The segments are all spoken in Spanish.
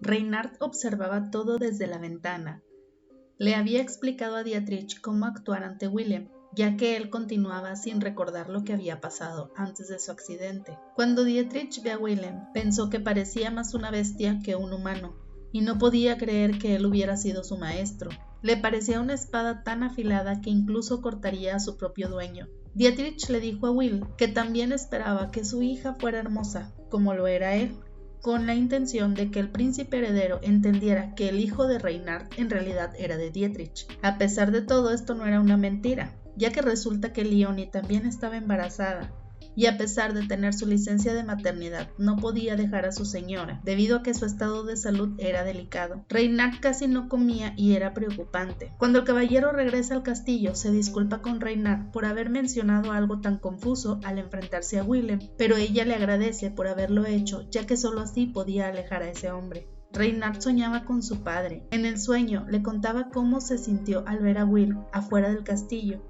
Reynard observaba todo desde la ventana. Le había explicado a Dietrich cómo actuar ante Willem, ya que él continuaba sin recordar lo que había pasado antes de su accidente. Cuando Dietrich vio a Willem, pensó que parecía más una bestia que un humano, y no podía creer que él hubiera sido su maestro. Le parecía una espada tan afilada que incluso cortaría a su propio dueño. Dietrich le dijo a Will que también esperaba que su hija fuera hermosa, como lo era él, con la intención de que el príncipe heredero entendiera que el hijo de Reynard en realidad era de Dietrich. A pesar de todo, esto no era una mentira, ya que resulta que Leonie también estaba embarazada, y a pesar de tener su licencia de maternidad, no podía dejar a su señora, debido a que su estado de salud era delicado. Reynard casi no comía y era preocupante. Cuando el caballero regresa al castillo, se disculpa con Reynard por haber mencionado algo tan confuso al enfrentarse a Willem, pero ella le agradece por haberlo hecho, ya que solo así podía alejar a ese hombre. Reynard soñaba con su padre. En el sueño le contaba cómo se sintió al ver a Will afuera del castillo.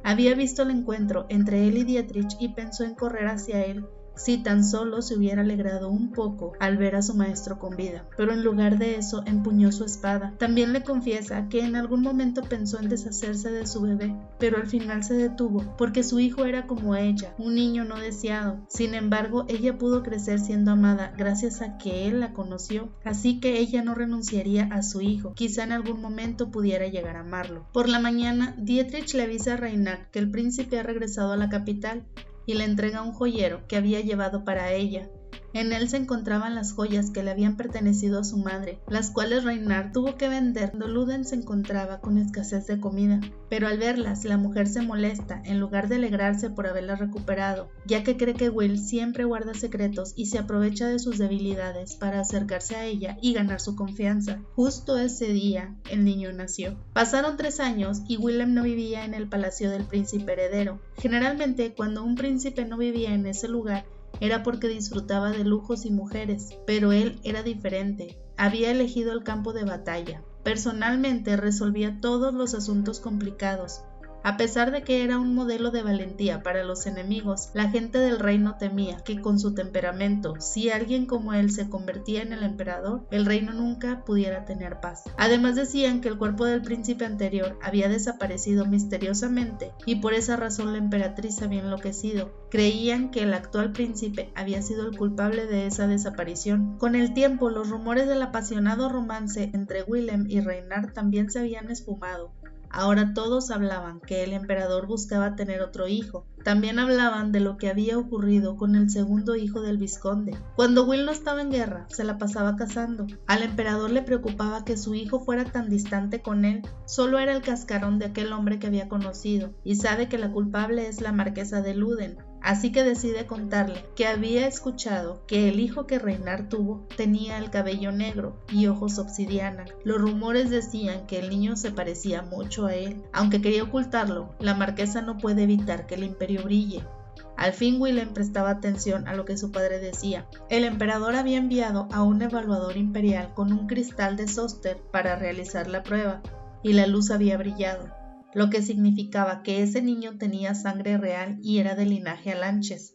Había visto el encuentro entre él y Dietrich y pensó en correr hacia él si tan solo se hubiera alegrado un poco al ver a su maestro con vida, pero en lugar de eso empuñó su espada. También le confiesa que en algún momento pensó en deshacerse de su bebé, pero al final se detuvo porque su hijo era como ella, un niño no deseado. Sin embargo, ella pudo crecer siendo amada gracias a que él la conoció, así que ella no renunciaría a su hijo. Quizá en algún momento pudiera llegar a amarlo. Por la mañana, Dietrich le avisa a Reynard que el príncipe ha regresado a la capital y le entrega un joyero que había llevado para ella. En él se encontraban las joyas que le habían pertenecido a su madre, las cuales Reynard tuvo que vender cuando Luden se encontraba con escasez de comida. Pero al verlas, la mujer se molesta en lugar de alegrarse por haberlas recuperado, ya que cree que Will siempre guarda secretos y se aprovecha de sus debilidades para acercarse a ella y ganar su confianza. Justo ese día, el niño nació. Pasaron 3 años y Willem no vivía en el palacio del príncipe heredero. Generalmente, cuando un príncipe no vivía en ese lugar, era porque disfrutaba de lujos y mujeres, pero él era diferente. Había elegido el campo de batalla. Personalmente resolvía todos los asuntos complicados. A pesar de que era un modelo de valentía para los enemigos, la gente del reino temía que con su temperamento, si alguien como él se convertía en el emperador, el reino nunca pudiera tener paz. Además decían que el cuerpo del príncipe anterior había desaparecido misteriosamente y por esa razón la emperatriz había enloquecido. Creían que el actual príncipe había sido el culpable de esa desaparición. Con el tiempo, los rumores del apasionado romance entre Willem y Reynard también se habían esfumado. Ahora todos hablaban que el emperador buscaba tener otro hijo. También hablaban de lo que había ocurrido con el segundo hijo del vizconde. Cuando Will no estaba en guerra, se la pasaba cazando. Al emperador le preocupaba que su hijo fuera tan distante con él. Solo era el cascarón de aquel hombre que había conocido, y sabe que la culpable es la marquesa de Luden. Así que decide contarle que había escuchado que el hijo que Reynard tuvo tenía el cabello negro y ojos obsidiana. Los rumores decían que el niño se parecía mucho a él. Aunque quería ocultarlo, la marquesa no puede evitar que el imperio brille. Al fin Willem prestaba atención a lo que su padre decía. El emperador había enviado a un evaluador imperial con un cristal de Soster para realizar la prueba, y la luz había brillado, lo que significaba que ese niño tenía sangre real y era de linaje alanches.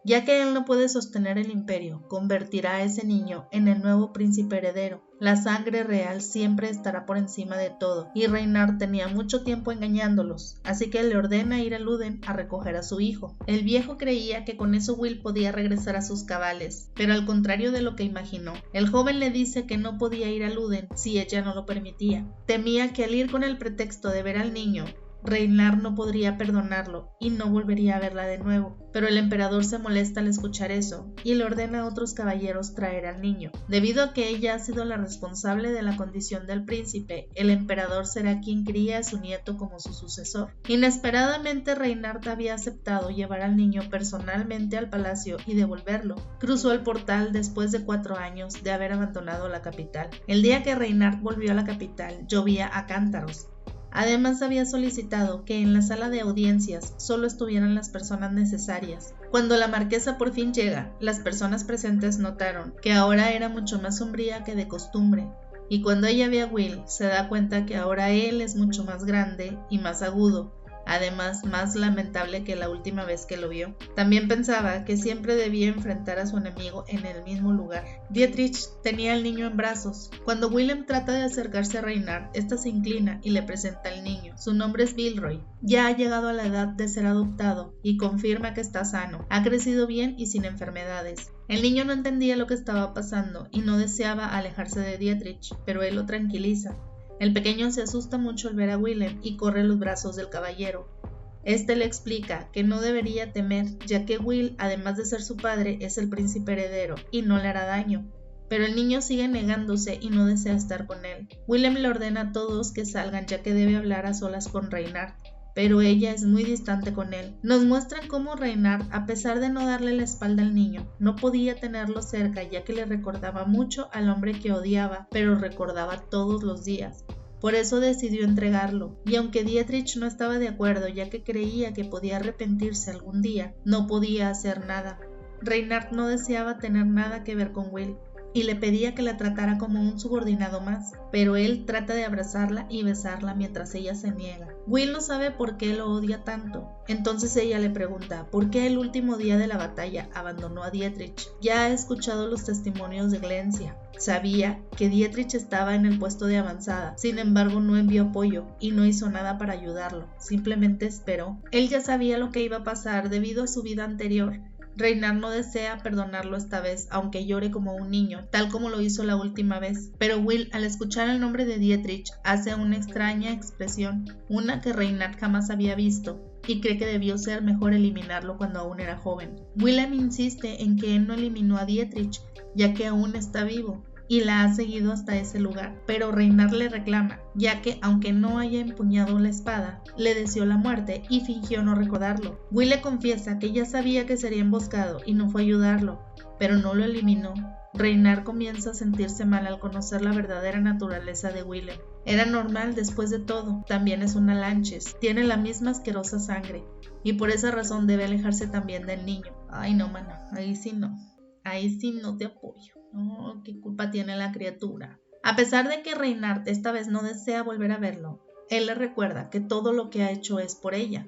Ya que él no puede sostener el imperio, convertirá a ese niño en el nuevo príncipe heredero. La sangre real siempre estará por encima de todo, y Reynard tenía mucho tiempo engañándolos, así que le ordena ir a Luden a recoger a su hijo. El viejo creía que con eso Will podía regresar a sus cabales, pero al contrario de lo que imaginó, el joven le dice que no podía ir a Luden si ella no lo permitía. Temía que al ir con el pretexto de ver al niño, Reynard no podría perdonarlo y no volvería a verla de nuevo, pero el emperador se molesta al escuchar eso y le ordena a otros caballeros traer al niño. Debido a que ella ha sido la responsable de la condición del príncipe, el emperador será quien cría a su nieto como su sucesor. Inesperadamente, Reynard había aceptado llevar al niño personalmente al palacio y devolverlo. Cruzó el portal después de 4 años de haber abandonado la capital. El día que Reynard volvió a la capital, llovía a cántaros. Además había solicitado que en la sala de audiencias solo estuvieran las personas necesarias. Cuando la marquesa por fin llega, las personas presentes notaron que ahora era mucho más sombría que de costumbre, y cuando ella ve a Will, se da cuenta que ahora él es mucho más grande y más agudo, además más lamentable que la última vez que lo vio. También pensaba que siempre debía enfrentar a su enemigo en el mismo lugar. Dietrich tenía al niño en brazos. Cuando Willem trata de acercarse a Reinhard, ésta se inclina y le presenta al niño. Su nombre es Vilroy. Ya ha llegado a la edad de ser adoptado y confirma que está sano. Ha crecido bien y sin enfermedades. El niño no entendía lo que estaba pasando y no deseaba alejarse de Dietrich, pero él lo tranquiliza. El pequeño se asusta mucho al ver a Willem y corre a los brazos del caballero. Este le explica que no debería temer, ya que Will, además de ser su padre, es el príncipe heredero y no le hará daño. Pero el niño sigue negándose y no desea estar con él. Willem le ordena a todos que salgan, ya que debe hablar a solas con Reinhard, pero ella es muy distante con él. Nos muestran cómo Reinhard, a pesar de no darle la espalda al niño, no podía tenerlo cerca, ya que le recordaba mucho al hombre que odiaba, pero recordaba todos los días. Por eso decidió entregarlo, y aunque Dietrich no estaba de acuerdo, ya que creía que podía arrepentirse algún día, no podía hacer nada. Reinhard no deseaba tener nada que ver con Will, y le pedía que la tratara como un subordinado más, pero él trata de abrazarla y besarla mientras ella se niega. Will no sabe por qué lo odia tanto, entonces ella le pregunta por qué el último día de la batalla abandonó a Dietrich. Ya ha escuchado los testimonios de Glencia. Sabía que Dietrich estaba en el puesto de avanzada, sin embargo no envió apoyo y no hizo nada para ayudarlo, simplemente esperó. Él ya sabía lo que iba a pasar debido a su vida anterior. Reinhard no desea perdonarlo esta vez, aunque llore como un niño, tal como lo hizo la última vez. Pero Will, al escuchar el nombre de Dietrich, hace una extraña expresión, una que Reinhard jamás había visto, y cree que debió ser mejor eliminarlo cuando aún era joven. Willem insiste en que él no eliminó a Dietrich, ya que aún está vivo, y la ha seguido hasta ese lugar, pero Reinhard le reclama, ya que aunque no haya empuñado la espada, le deseó la muerte y fingió no recordarlo. Will le confiesa que ya sabía que sería emboscado y no fue a ayudarlo, pero no lo eliminó. Reinhard comienza a sentirse mal al conocer la verdadera naturaleza de Willem. Era normal después de todo, también es una Lanches, tiene la misma asquerosa sangre, y por esa razón debe alejarse también del niño. Ay no, mano, ahí sí no te apoyo. Oh, ¿qué culpa tiene la criatura? A pesar de que Reinhard esta vez no desea volver a verlo, él le recuerda que todo lo que ha hecho es por ella,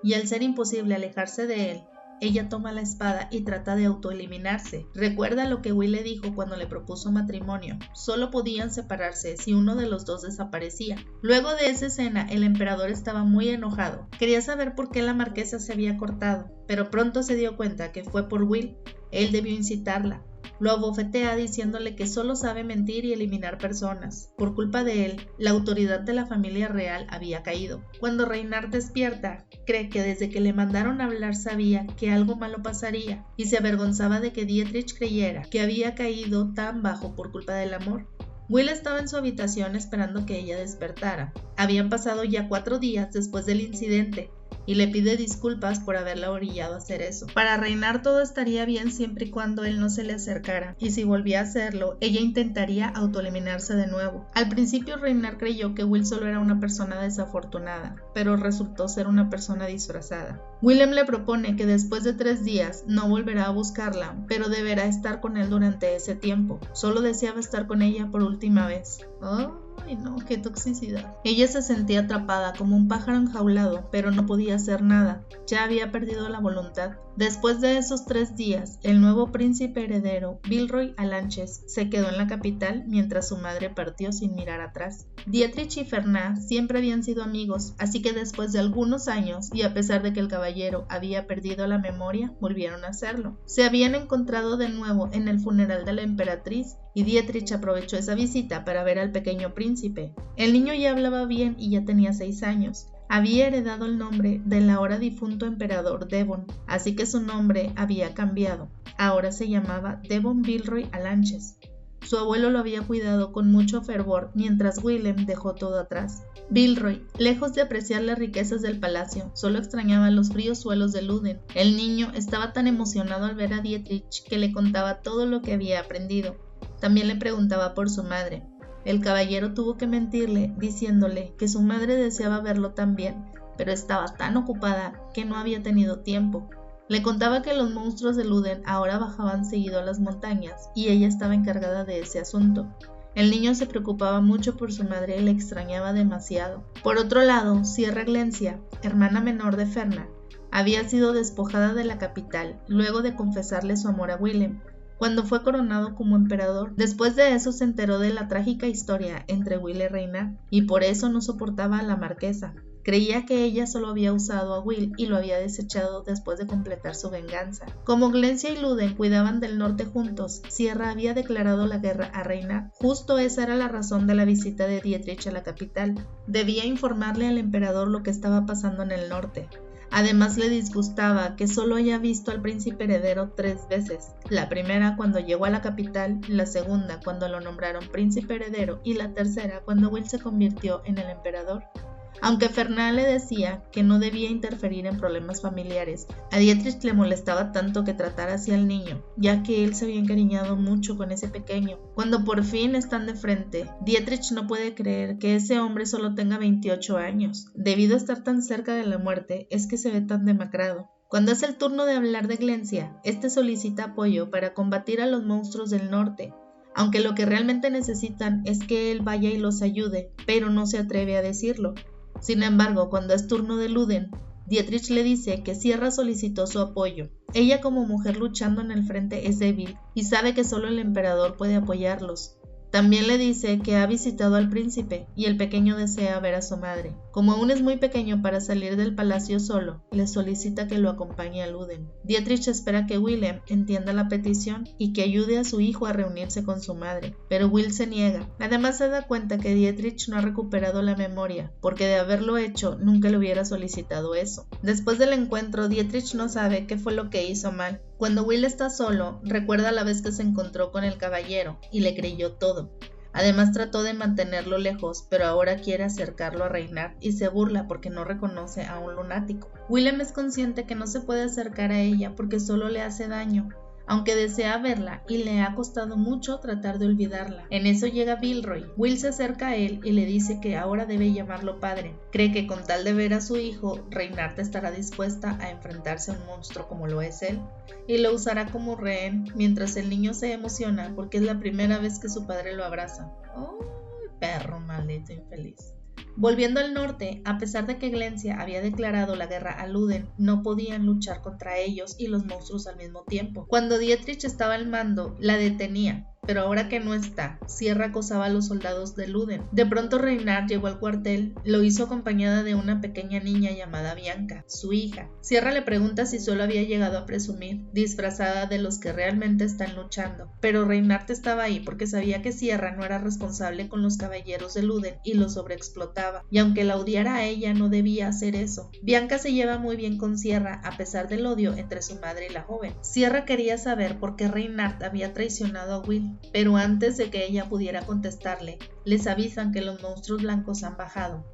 y al ser imposible alejarse de él, ella toma la espada y trata de autoeliminarse. Recuerda lo que Will le dijo cuando le propuso matrimonio. Solo podían separarse si uno de los dos desaparecía. Luego de esa escena, el emperador estaba muy enojado. Quería saber por qué la marquesa se había cortado, pero pronto se dio cuenta que fue por Will. Él debió incitarla. Lo abofetea diciéndole que solo sabe mentir y eliminar personas. Por culpa de él, la autoridad de la familia real había caído. Cuando Reinhard despierta, cree que desde que le mandaron a hablar sabía que algo malo pasaría y se avergonzaba de que Dietrich creyera que había caído tan bajo por culpa del amor. Will estaba en su habitación esperando que ella despertara. Habían pasado ya 4 días después del incidente, y le pide disculpas por haberla orillado a hacer eso. Para Reinhard todo estaría bien siempre y cuando él no se le acercara, y si volvía a hacerlo, ella intentaría autoeliminarse de nuevo. Al principio Reinhard creyó que Will solo era una persona desafortunada, pero resultó ser una persona disfrazada. Willem le propone que después de 3 días no volverá a buscarla, pero deberá estar con él durante ese tiempo. Solo deseaba estar con ella por última vez. Ay no, qué toxicidad. Ella se sentía atrapada como un pájaro enjaulado, pero no podía hacer nada. Ya había perdido la voluntad. Después de esos 3 días, el nuevo príncipe heredero, Vilroy Alanches, se quedó en la capital mientras su madre partió sin mirar atrás. Dietrich y Fernand siempre habían sido amigos, así que después de algunos años, y a pesar de que el caballero había perdido la memoria, volvieron a hacerlo. Se habían encontrado de nuevo en el funeral de la emperatriz, y Dietrich aprovechó esa visita para ver al pequeño príncipe. El niño ya hablaba bien y ya tenía 6 años. Había heredado el nombre del ahora difunto emperador Devon, así que su nombre había cambiado. Ahora se llamaba Devon Vilroy Alanches. Su abuelo lo había cuidado con mucho fervor mientras Willem dejó todo atrás. Vilroy, lejos de apreciar las riquezas del palacio, solo extrañaba los fríos suelos de Luden. El niño estaba tan emocionado al ver a Dietrich que le contaba todo lo que había aprendido. También le preguntaba por su madre. El caballero tuvo que mentirle, diciéndole que su madre deseaba verlo también, pero estaba tan ocupada que no había tenido tiempo. Le contaba que los monstruos de Luden ahora bajaban seguido a las montañas, y ella estaba encargada de ese asunto. El niño se preocupaba mucho por su madre y la extrañaba demasiado. Por otro lado, Sierra Glencia, hermana menor de Ferna, había sido despojada de la capital luego de confesarle su amor a Willem, cuando fue coronado como emperador. Después de eso se enteró de la trágica historia entre Will y Reynard, y por eso no soportaba a la marquesa. Creía que ella solo había usado a Will y lo había desechado después de completar su venganza. Como Glencia y Luden cuidaban del norte juntos, Sierra había declarado la guerra a Reynard. Justo esa era la razón de la visita de Dietrich a la capital. Debía informarle al emperador lo que estaba pasando en el norte. Además le disgustaba que solo haya visto al príncipe heredero 3 veces, la primera cuando llegó a la capital, la segunda cuando lo nombraron príncipe heredero y la tercera cuando Will se convirtió en el emperador. Aunque Fernand le decía que no debía interferir en problemas familiares, a Dietrich le molestaba tanto que tratara así al niño, ya que él se había encariñado mucho con ese pequeño. Cuando por fin están de frente, Dietrich no puede creer que ese hombre solo tenga 28 años. Debido a estar tan cerca de la muerte, es que se ve tan demacrado. Cuando es el turno de hablar de Glencia, este solicita apoyo para combatir a los monstruos del norte, aunque lo que realmente necesitan es que él vaya y los ayude, pero no se atreve a decirlo. Sin embargo, cuando es turno de Luden, Dietrich le dice que Sierra solicitó su apoyo. Ella como mujer luchando en el frente es débil y sabe que solo el emperador puede apoyarlos. También le dice que ha visitado al príncipe y el pequeño desea ver a su madre. Como aún es muy pequeño para salir del palacio solo, le solicita que lo acompañe a Luden. Dietrich espera que Willem entienda la petición y que ayude a su hijo a reunirse con su madre, pero Will se niega. Además se da cuenta que Dietrich no ha recuperado la memoria, porque de haberlo hecho nunca le hubiera solicitado eso. Después del encuentro, Dietrich no sabe qué fue lo que hizo mal. Cuando Will está solo, recuerda la vez que se encontró con el caballero y le creyó todo. Además trató de mantenerlo lejos, pero ahora quiere acercarlo a Reynard y se burla porque no reconoce a un lunático. Willem es consciente que no se puede acercar a ella porque solo le hace daño, aunque desea verla y le ha costado mucho tratar de olvidarla. En eso llega Vilroy. Will se acerca a él y le dice que ahora debe llamarlo padre. Cree que con tal de ver a su hijo, Reynard estará dispuesta a enfrentarse a un monstruo como lo es él, y lo usará como rehén, mientras el niño se emociona porque es la primera vez que su padre lo abraza. ¡Oh, perro maldito infeliz! Volviendo al norte, a pesar de que Glencia había declarado la guerra a Luden, no podían luchar contra ellos y los monstruos al mismo tiempo. Cuando Dietrich estaba al mando, la detenía, pero ahora que no está, Sierra acosaba a los soldados de Luden. De pronto Reynard llegó al cuartel, lo hizo acompañada de una pequeña niña llamada Bianca, su hija. Sierra le pregunta si solo había llegado a presumir, disfrazada de los que realmente están luchando, pero Reynard estaba ahí porque sabía que Sierra no era responsable con los caballeros de Luden y los sobreexplotaba, y aunque la odiara a ella no debía hacer eso. Bianca se lleva muy bien con Sierra a pesar del odio entre su madre y la joven. Sierra quería saber por qué Reynard había traicionado a Will, pero antes de que ella pudiera contestarle, les avisan que los monstruos blancos han bajado.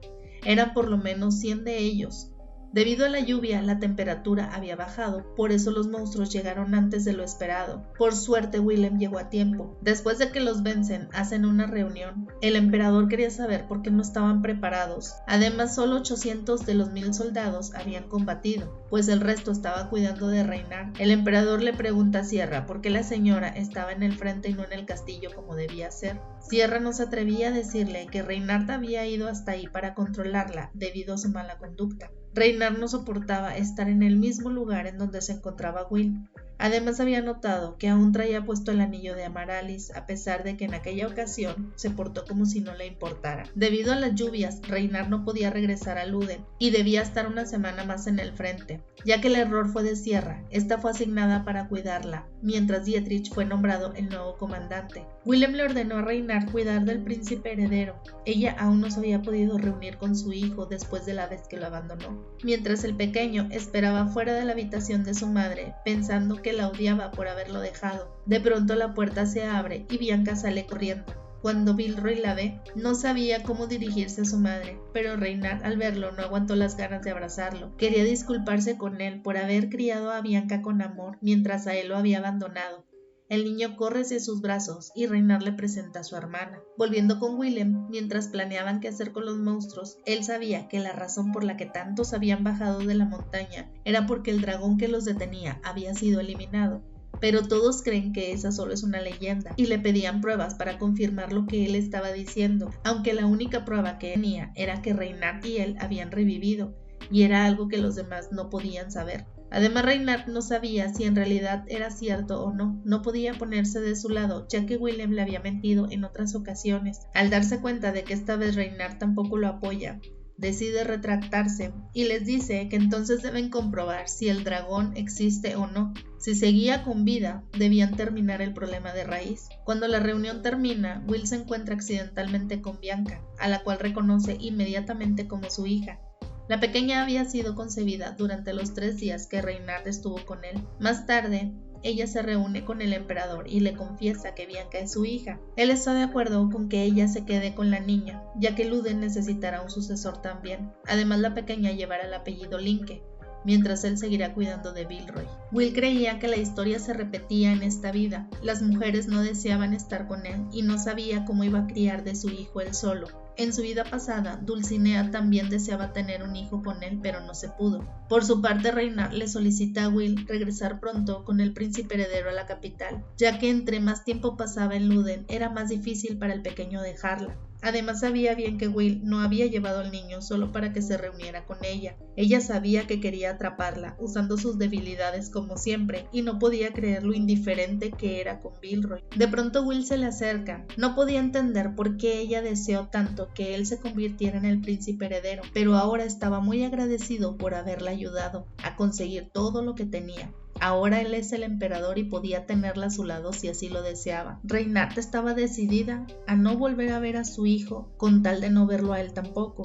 Eran por lo menos 100 de ellos. Debido a la lluvia, la temperatura había bajado, por eso los monstruos llegaron antes de lo esperado. Por suerte, Willem llegó a tiempo. Después de que los vencen, hacen una reunión. El emperador quería saber por qué no estaban preparados. Además, solo 800 de los 1000 soldados habían combatido, pues el resto estaba cuidando de Reynard. El emperador le pregunta a Sierra por qué la señora estaba en el frente y no en el castillo como debía ser. Sierra no se atrevía a decirle que Reynard había ido hasta ahí para controlarla debido a su mala conducta. Reynard no soportaba estar en el mismo lugar en donde se encontraba Will. Además había notado que aún traía puesto el anillo de Amaralis, a pesar de que en aquella ocasión se portó como si no le importara. Debido a las lluvias, Reynard no podía regresar a Luden y debía estar una semana más en el frente. Ya que el error fue de Sierra, esta fue asignada para cuidarla, mientras Dietrich fue nombrado el nuevo comandante. Willem le ordenó a Reynard cuidar del príncipe heredero. Ella aún no se había podido reunir con su hijo después de la vez que lo abandonó, mientras el pequeño esperaba fuera de la habitación de su madre, pensando que la odiaba por haberlo dejado. De pronto la puerta se abre y Bianca sale corriendo. Cuando Vilroy la ve, no sabía cómo dirigirse a su madre, pero Reynard al verlo no aguantó las ganas de abrazarlo. Quería disculparse con él por haber criado a Bianca con amor mientras a él lo había abandonado. El niño corre hacia sus brazos y Reynard le presenta a su hermana. Volviendo con Willem, mientras planeaban qué hacer con los monstruos, él sabía que la razón por la que tantos habían bajado de la montaña era porque el dragón que los detenía había sido eliminado. pero todos creen que esa solo es una leyenda y le pedían pruebas para confirmar lo que él estaba diciendo, aunque la única prueba que tenía era que Reynard y él habían revivido, y era algo que los demás no podían saber. Además, Reynard no sabía si en realidad era cierto o no. No podía ponerse de su lado, ya que William le había mentido en otras ocasiones. Al darse cuenta de que esta vez Reynard tampoco lo apoya, decide retractarse y les dice que entonces deben comprobar si el dragón existe o no. Si seguía con vida, debían terminar el problema de raíz. Cuando la reunión termina, Will se encuentra accidentalmente con Bianca, a la cual reconoce inmediatamente como su hija. La pequeña había sido concebida durante los 3 días que Reynard estuvo con él. Más tarde, ella se reúne con el emperador y le confiesa que Bianca es su hija. Él está de acuerdo con que ella se quede con la niña, ya que Luden necesitará un sucesor también. Además, la pequeña llevará el apellido Linke, mientras él seguirá cuidando de Bilroy. Will creía que la historia se repetía en esta vida. Las mujeres no deseaban estar con él y no sabía cómo iba a criar de su hijo él solo. En su vida pasada, Dulcinea también deseaba tener un hijo con él, pero no se pudo. Por su parte, Reynard le solicita a Will regresar pronto con el príncipe heredero a la capital, ya que entre más tiempo pasaba en Luden, era más difícil para el pequeño dejarla. Además, sabía bien que Will no había llevado al niño solo para que se reuniera con ella. Ella sabía que quería atraparla, usando sus debilidades como siempre, y no podía creer lo indiferente que era con Bilroy. De pronto Will se le acerca. No podía entender por qué ella deseó tanto que él se convirtiera en el príncipe heredero, pero ahora estaba muy agradecido por haberla ayudado a conseguir todo lo que tenía. Ahora él es el emperador y podía tenerla a su lado si así lo deseaba. Reynard estaba decidida a no volver a ver a su hijo con tal de no verlo a él tampoco.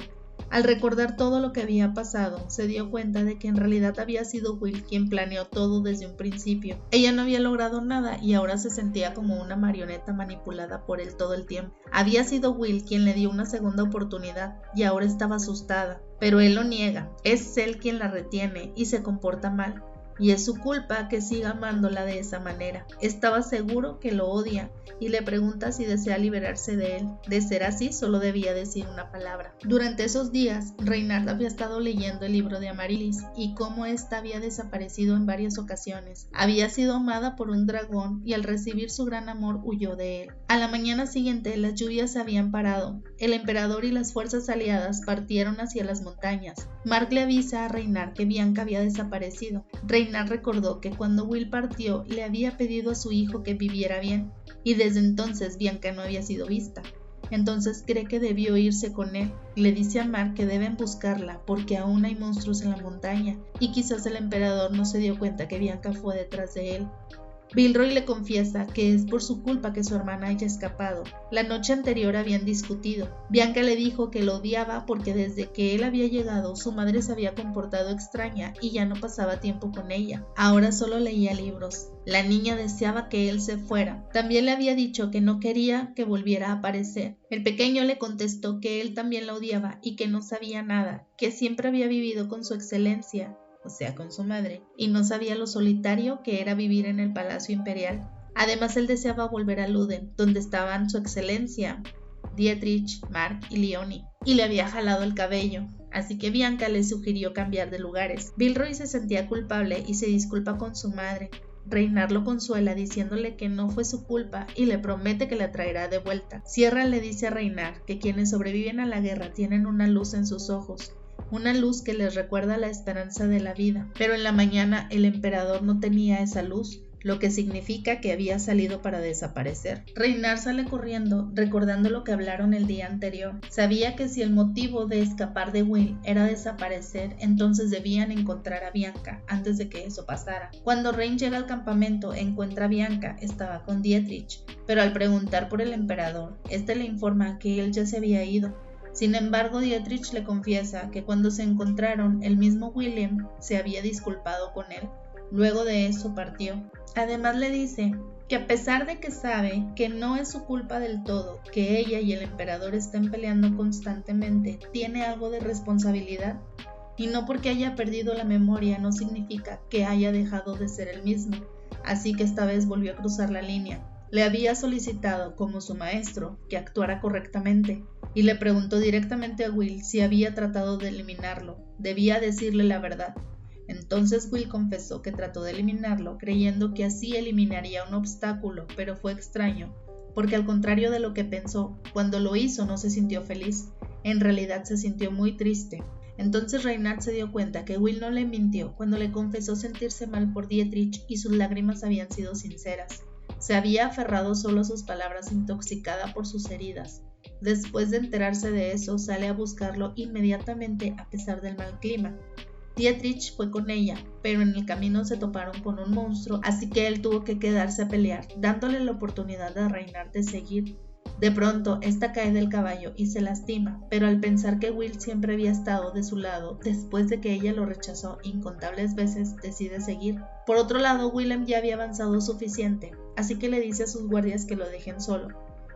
Al recordar todo lo que había pasado, se dio cuenta de que en realidad había sido Will quien planeó todo desde un principio. Ella no había logrado nada y ahora se sentía como una marioneta manipulada por él todo el tiempo. Había sido Will quien le dio una segunda oportunidad y ahora estaba asustada, pero él lo niega. Es él quien la retiene y se comporta mal. Y es su culpa que siga amándola de esa manera. Estaba seguro que lo odia y le pregunta si desea liberarse de él. De ser así, solo debía decir una palabra. Durante esos días, Reynard había estado leyendo el libro de Amaryllis y cómo ésta había desaparecido en varias ocasiones. Había sido amada por un dragón y al recibir su gran amor huyó de él. A la mañana siguiente, las lluvias se habían parado. El emperador y las fuerzas aliadas partieron hacia las montañas. Mark le avisa a Reynard que Bianca había desaparecido. Reynard recordó que cuando Will partió le había pedido a su hijo que viviera bien, y desde entonces Bianca no había sido vista. Entonces cree que debió irse con él. Le dice a Mark que deben buscarla porque aún hay monstruos en la montaña, y quizás el emperador no se dio cuenta que Bianca fue detrás de él. Bilroy le confiesa que es por su culpa que su hermana haya escapado. La noche anterior habían discutido. Bianca le dijo que lo odiaba porque desde que él había llegado su madre se había comportado extraña y ya no pasaba tiempo con ella. Ahora solo leía libros. La niña deseaba que él se fuera. También le había dicho que no quería que volviera a aparecer. El pequeño le contestó que él también la odiaba y que no sabía nada, que siempre había vivido con su excelencia, o sea, con su madre, y no sabía lo solitario que era vivir en el Palacio Imperial. Además, él deseaba volver a Luden, donde estaban su excelencia, Dietrich, Mark y Leonie, y le había jalado el cabello, así que Bianca le sugirió cambiar de lugares. Bilroy se sentía culpable y se disculpa con su madre. Reynard lo consuela diciéndole que no fue su culpa y le promete que la traerá de vuelta. Sierra le dice a Reynard que quienes sobreviven a la guerra tienen una luz en sus ojos, una luz que les recuerda la esperanza de la vida, pero en la mañana el emperador no tenía esa luz, lo que significa que había salido para desaparecer. Reynard sale corriendo, recordando lo que hablaron el día anterior. Sabía que si el motivo de escapar de Will era desaparecer, entonces debían encontrar a Bianca antes de que eso pasara. Cuando Reyn llega al campamento, encuentra a Bianca, estaba con Dietrich, pero al preguntar por el emperador, este le informa que él ya se había ido. Sin embargo, Dietrich le confiesa que cuando se encontraron, el mismo William se había disculpado con él. Luego de eso partió. Además le dice que a pesar de que sabe que no es su culpa del todo, que ella y el emperador estén peleando constantemente, tiene algo de responsabilidad. Y no porque haya perdido la memoria no significa que haya dejado de ser el mismo. Así que esta vez volvió a cruzar la línea. Le había solicitado, como su maestro, que actuara correctamente, y le preguntó directamente a Will si había tratado de eliminarlo. Debía decirle la verdad. Entonces Will confesó que trató de eliminarlo, creyendo que así eliminaría un obstáculo, pero fue extraño, porque al contrario de lo que pensó, cuando lo hizo no se sintió feliz, en realidad se sintió muy triste. Entonces Reinhard se dio cuenta que Will no le mintió cuando le confesó sentirse mal por Dietrich y sus lágrimas habían sido sinceras. Se había aferrado solo a sus palabras, intoxicada por sus heridas. Después de enterarse de eso, sale a buscarlo inmediatamente a pesar del mal clima. Dietrich fue con ella, pero en el camino se toparon con un monstruo, así que él tuvo que quedarse a pelear, dándole la oportunidad a Reinhard de seguir. De pronto, esta cae del caballo y se lastima, pero al pensar que Will siempre había estado de su lado después de que ella lo rechazó incontables veces, decide seguir. Por otro lado, Willem ya había avanzado suficiente, así que le dice a sus guardias que lo dejen solo.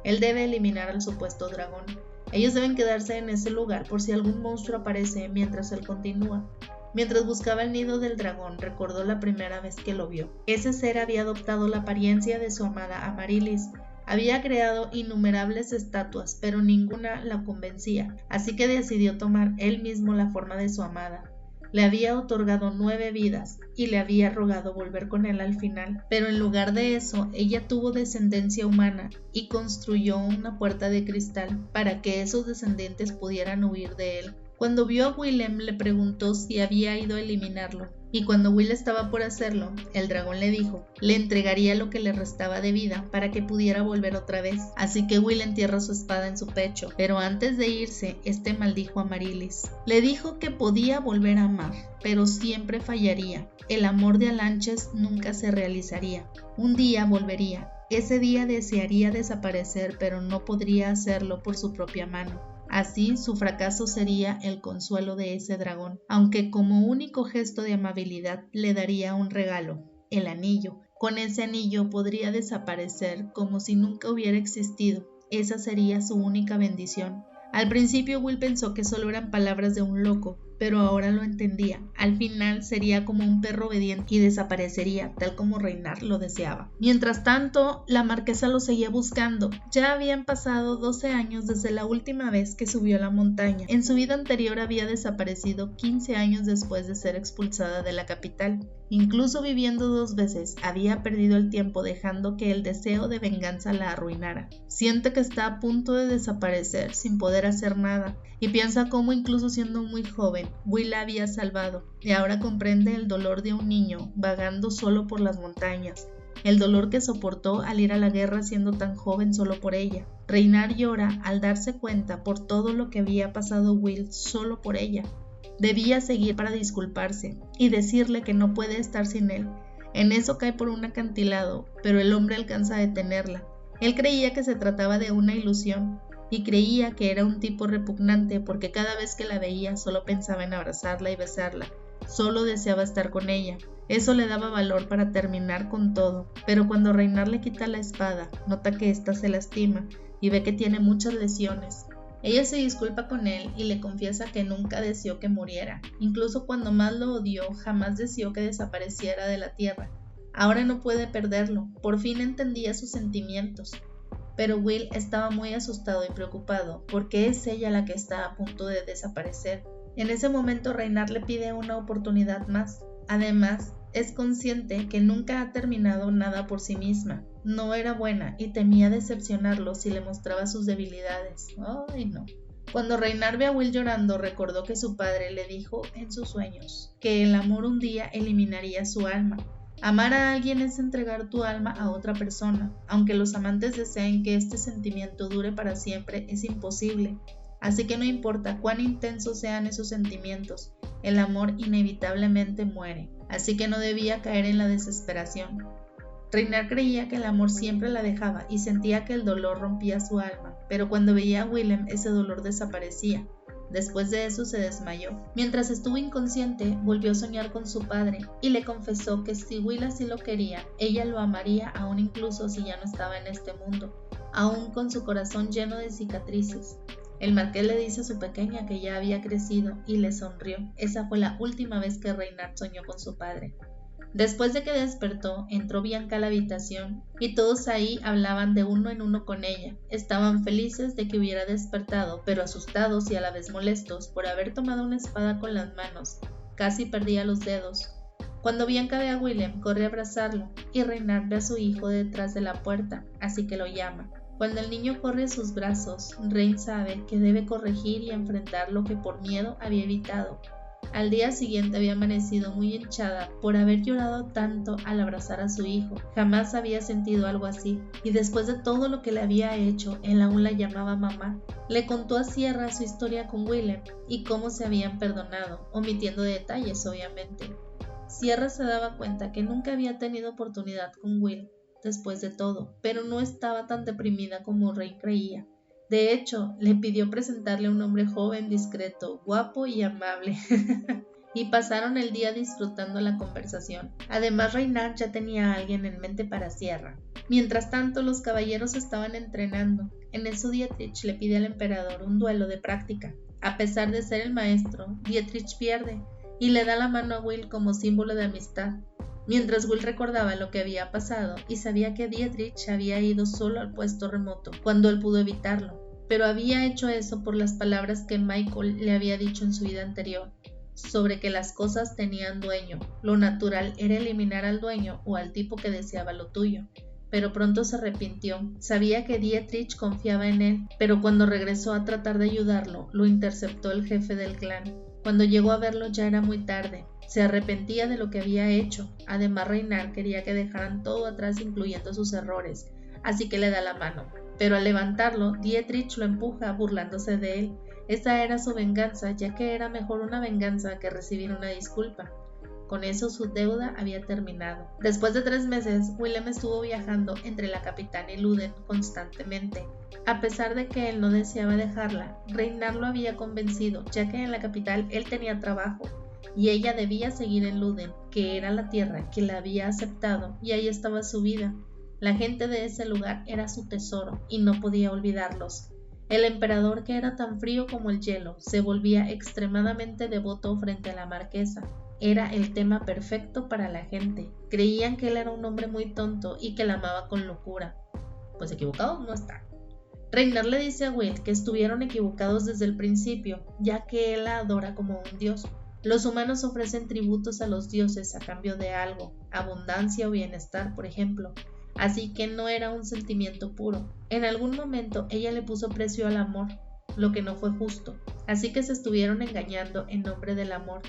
Él debe eliminar al supuesto dragón. Ellos deben quedarse en ese lugar por si algún monstruo aparece mientras él continúa. Mientras buscaba el nido del dragón, recordó la primera vez que lo vio. Ese ser había adoptado la apariencia de su amada Amaryllis. Había creado innumerables estatuas, pero ninguna la convencía, así que decidió tomar él mismo la forma de su amada. Le había otorgado 9 vidas y le había rogado volver con él al final, pero en lugar de eso, ella tuvo descendencia humana y construyó una puerta de cristal para que esos descendientes pudieran huir de él. Cuando vio a Willem, le preguntó si había ido a eliminarlo, y cuando Will estaba por hacerlo, el dragón le dijo, le entregaría lo que le restaba de vida para que pudiera volver otra vez. Así que Will entierra su espada en su pecho, pero antes de irse, maldijo a Amaryllis. Le dijo que podía volver a amar, pero siempre fallaría. El amor de Alanches nunca se realizaría. Un día volvería. Ese día desearía desaparecer, pero no podría hacerlo por su propia mano. Así, su fracaso sería el consuelo de ese dragón, aunque como único gesto de amabilidad le daría un regalo, el anillo. Con ese anillo podría desaparecer como si nunca hubiera existido. Esa sería su única bendición. Al principio Will pensó que solo eran palabras de un loco, pero ahora lo entendía. Al final sería como un perro obediente y desaparecería, tal como Reinhard lo deseaba. Mientras tanto, la marquesa lo seguía buscando. Ya habían pasado 12 años desde la última vez que subió a la montaña. En su vida anterior había desaparecido 15 años después de ser expulsada de la capital. Incluso viviendo 2 veces, había perdido el tiempo dejando que el deseo de venganza la arruinara. Siente que está a punto de desaparecer sin poder hacer nada y piensa cómo incluso siendo muy joven, Will la había salvado y ahora comprende el dolor de un niño vagando solo por las montañas, el dolor que soportó al ir a la guerra siendo tan joven solo por ella. Reinhard llora al darse cuenta por todo lo que había pasado Will solo por ella. Debía seguir para disculparse y decirle que no puede estar sin él. En eso cae por un acantilado, pero el hombre alcanza a detenerla. Él creía que se trataba de una ilusión y creía que era un tipo repugnante porque cada vez que la veía solo pensaba en abrazarla y besarla. Solo deseaba estar con ella. Eso le daba valor para terminar con todo, pero cuando Reinhard le quita la espada, nota que ésta se lastima y ve que tiene muchas lesiones. Ella se disculpa con él y le confiesa que nunca deseó que muriera. Incluso cuando más lo odió, jamás deseó que desapareciera de la tierra. Ahora no puede perderlo. Por fin entendía sus sentimientos. Pero Will estaba muy asustado y preocupado porque es ella la que está a punto de desaparecer. En ese momento Reinhard le pide una oportunidad más. Además, es consciente que nunca ha terminado nada por sí misma. No era buena y temía decepcionarlo si le mostraba sus debilidades. ¡Ay, no! Cuando Reinhard ve a Will llorando, recordó que su padre le dijo en sus sueños que el amor un día eliminaría su alma. Amar a alguien es entregar tu alma a otra persona. Aunque los amantes deseen que este sentimiento dure para siempre, es imposible. Así que no importa cuán intensos sean esos sentimientos, el amor inevitablemente muere. Así que no debía caer en la desesperación. Reinhard creía que el amor siempre la dejaba y sentía que el dolor rompía su alma, pero cuando veía a Willem ese dolor desaparecía. Después de eso se desmayó. Mientras estuvo inconsciente, volvió a soñar con su padre y le confesó que si Will así lo quería, ella lo amaría aún incluso si ya no estaba en este mundo, aún con su corazón lleno de cicatrices. El marqués le dice a su pequeña que ya había crecido y le sonrió. Esa fue la última vez que Reinhard soñó con su padre. Después de que despertó, entró Bianca a la habitación y todos ahí hablaban de uno en uno con ella. Estaban felices de que hubiera despertado, pero asustados y a la vez molestos por haber tomado una espada con las manos. casi perdía los dedos. Cuando Bianca ve a William, corre a abrazarlo y Reynard ve a su hijo detrás de la puerta, así que lo llama. Cuando el niño corre a sus brazos, Rein sabe que debe corregir y enfrentar lo que por miedo había evitado. Al día siguiente había amanecido muy hinchada por haber llorado tanto al abrazar a su hijo. Jamás había sentido algo así, y después de todo lo que le había hecho, él aún la llamaba mamá. Le contó a Sierra su historia con William y cómo se habían perdonado, omitiendo detalles obviamente. Sierra se daba cuenta que nunca había tenido oportunidad con Will, después de todo, pero no estaba tan deprimida como Rein creía. De hecho, le pidió presentarle a un hombre joven, discreto, guapo y amable. Y pasaron el día disfrutando la conversación. Además, Reynard ya tenía a alguien en mente para Sierra. Mientras tanto, los caballeros estaban entrenando. En eso Dietrich le pide al emperador un duelo de práctica. A pesar de ser el maestro, Dietrich pierde y le da la mano a Will como símbolo de amistad. Mientras Will recordaba lo que había pasado y sabía que Dietrich había ido solo al puesto remoto cuando él pudo evitarlo, pero había hecho eso por las palabras que Michael le había dicho en su vida anterior, sobre que las cosas tenían dueño. Lo natural era eliminar al dueño o al tipo que deseaba lo tuyo. Pero pronto se arrepintió. Sabía que Dietrich confiaba en él, pero cuando regresó a tratar de ayudarlo, lo interceptó el jefe del clan. Cuando llegó a verlo ya era muy tarde. Se arrepentía de lo que había hecho. Además, Reynard quería que dejaran todo atrás, incluyendo sus errores, así que le da la mano. Pero al levantarlo, Dietrich lo empuja, burlándose de él. Esa era su venganza, ya que era mejor una venganza que recibir una disculpa. Con eso su deuda había terminado. Después de 3 meses, William estuvo viajando entre la capital y Luden constantemente. A pesar de que él no deseaba dejarla, Reynard lo había convencido, ya que en la capital él tenía trabajo y ella debía seguir en Luden, que era la tierra que la había aceptado, y ahí estaba su vida. La gente de ese lugar era su tesoro y no podía olvidarlos. El emperador, que era tan frío como el hielo, se volvía extremadamente devoto frente a la marquesa. Era el tema perfecto para la gente. Creían que él era un hombre muy tonto y que la amaba con locura. Pues equivocados no están. Reynard le dice a Will que estuvieron equivocados desde el principio, ya que él la adora como un dios. Los humanos ofrecen tributos a los dioses a cambio de algo, abundancia o bienestar, por ejemplo. Así que no era un sentimiento puro. En algún momento ella le puso precio al amor, lo que no fue justo. Así que se estuvieron engañando en nombre del amor.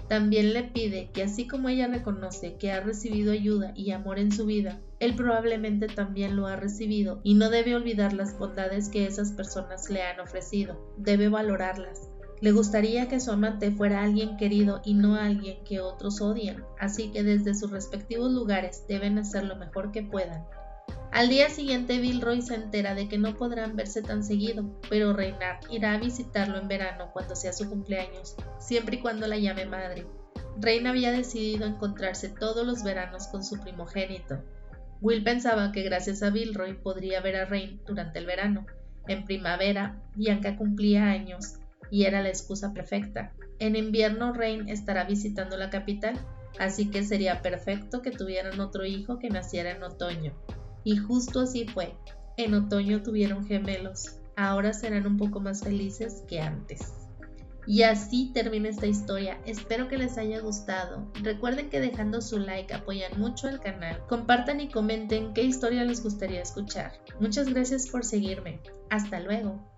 También le pide que, así como ella reconoce que ha recibido ayuda y amor en su vida, él probablemente también lo ha recibido y no debe olvidar las bondades que esas personas le han ofrecido. Debe valorarlas. Le gustaría que su amante fuera alguien querido y no alguien que otros odian, así que desde sus respectivos lugares deben hacer lo mejor que puedan. Al día siguiente, Vilroy se entera de que no podrán verse tan seguido, pero Reynard irá a visitarlo en verano cuando sea su cumpleaños, siempre y cuando la llame madre. Rein había decidido encontrarse todos los veranos con su primogénito. Will pensaba que gracias a Vilroy podría ver a Rein durante el verano. En primavera, Bianca cumplía años y era la excusa perfecta. En invierno, Rein estará visitando la capital, así que sería perfecto que tuvieran otro hijo que naciera en otoño. Y justo así fue. En otoño tuvieron gemelos. Ahora serán un poco más felices que antes. Y así termina esta historia. Espero que les haya gustado. Recuerden que dejando su like apoyan mucho al canal. Compartan y comenten qué historia les gustaría escuchar. Muchas gracias por seguirme. Hasta luego.